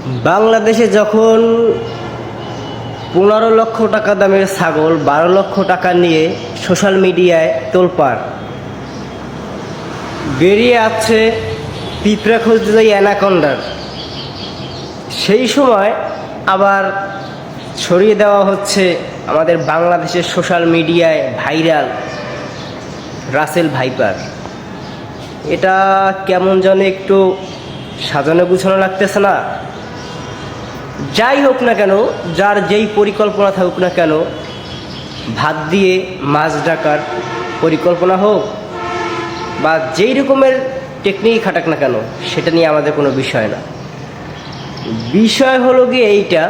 বাংলাদেশে যখন 15 লক্ষ টাকা দামের ছাগল 12 লক্ষ টাকা নিয়ে সোশ্যাল মিডিয়ায় তোলপাড়, বেরিয়ে আসছে পিঁপড়া খুঁজতে অ্যানাকন্ডার, সেই সময় আবার ছড়িয়ে দেওয়া হচ্ছে আমাদের বাংলাদেশের সোশ্যাল মিডিয়ায় ভাইরাল রাসেল ভাইপার। এটা কেমন যেন একটু সাজানো গুছানো লাগতেছে না? যাই হোক না কেন, যার যেই পরিকল্পনা থাকুক না কেন, ভাত দিয়ে মাছ ডাকার পরিকল্পনা হোক বা যেই রকমের টেকনিক খাটাক না কেন, সেটা নিয়ে আমাদের কোনো বিষয় না। বিষয় হলো গিয়ে এইটা,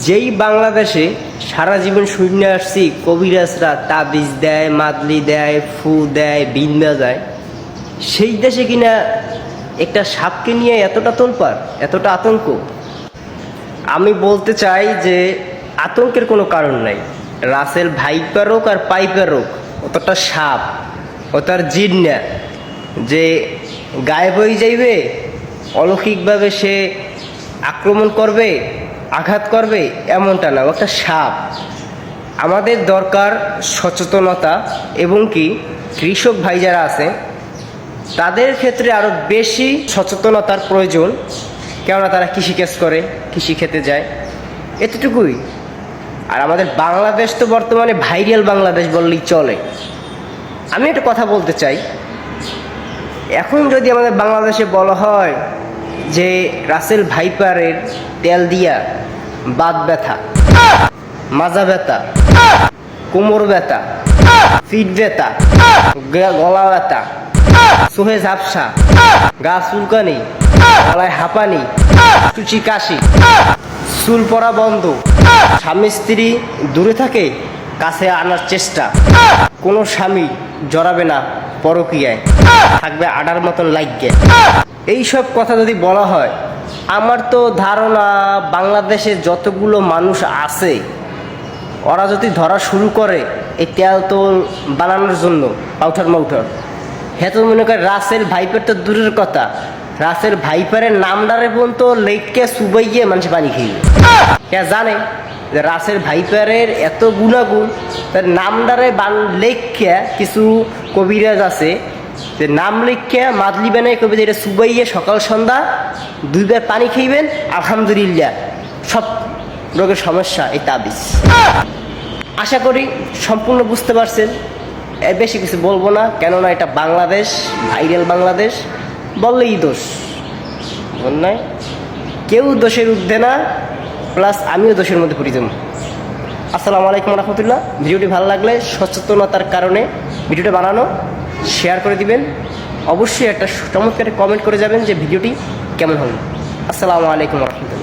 যেই বাংলাদেশে সারা জীবন শূন্য আসছি, কবিরাজরা তাবিজ দেয়, মাদলি দেয়, ফু দেয়, বিন্দা যায়, সেই দেশে কিনা একটা সাপকে নিয়ে এতটা তোলপাড়, এতটা আতঙ্ক। আমি বলতে চাই যে আতঙ্কের কোনো কারণ নাই। রাসেল ভাইপার হোক আর পাইপার হোক, অতটা সাপ ও তার জিন না যে গায়েব হয়ে যাইবে, অলৌকিকভাবে সে আক্রমণ করবে, আঘাত করবে, এমনটা না। একটা সাপ। আমাদের দরকার সচেতনতা, এবং কি কৃষক ভাই যারা আছে তাদের ক্ষেত্রে আরও বেশি সচেতনতার প্রয়োজন, কেননা তারা কৃষিকাজ করে, কৃষি খেতে যায়, এতটুকুই। আর আমাদের বাংলাদেশ তো বর্তমানে ভাইরাল বাংলাদেশ বললেই চলে। আমি একটা কথা বলতে চাই, এখন যদি আমাদের বাংলাদেশে বলা হয় যে রাসেল ভাইপারের তেল দিয়া বাত ব্যথা, মাজা ব্যথা, কোমর ব্যথা, পিঠ ব্যথা, গলা ব্যথা, চোহে ঝাপসা, গা চুলকানি, গলায় হাঁপানি, চুচি কাশি, চুল পড়া বন্ধ, স্বামী স্ত্রী দূরে থাকে, কাছে আনার চেষ্টা, কোনো স্বামী জড়াবে না পরকীয়ায়, থাকবে আডার মতন লাগিয়ে, এইসব কথা যদি বলা হয়, আমার তো ধারণা বাংলাদেশে যতগুলো মানুষ আছে ওরা যদি ধরা শুরু করে এই তেল তোল বানানোর জন্য পাউঠার মাউঠার, হ্যাঁ তো মনে করে রাসেল ভাইপার তো দূরের কথা, রাসেল ভাইপারের নামডারে পর্যন্ত লেককে সুবাইয়ে মানুষ পানি খেয়ে কে জানে যে রাসেল ভাইপারের এত গুণাগুণ। তার নামডারে লেখা কিছু কবিরাজ আছে যে নাম লেখা মাদলি বানাই কবি, এটা সুবাইয়ে সকাল সন্ধ্যা 2 বার পানি খাইবেন, আলহামদুলিল্লাহ সব রোগের সমস্যা এই তাবিজ। আশা করি সম্পূর্ণ বুঝতে পারছেন। এর বেশি কিছু বলবো না, কেননা এটা বাংলাদেশ, ভাইরাল বাংলাদেশ, বললেই দোষ নাই, কেউ দোষের ঊর্ধ্বে না, প্লাস আমিও দোষের মধ্যে পড়ে যাব। আসসালামু আলাইকুম রহমতুল্লাহ। ভিডিওটি ভালো লাগলে সচেতনতার কারণে ভিডিওটা বানানো, শেয়ার করে দিবেন, অবশ্যই একটা চমৎকার কমেন্ট করে যাবেন যে ভিডিওটি কেমন হলো। আসসালামু আলাইকুম রহমতুল্লাহ।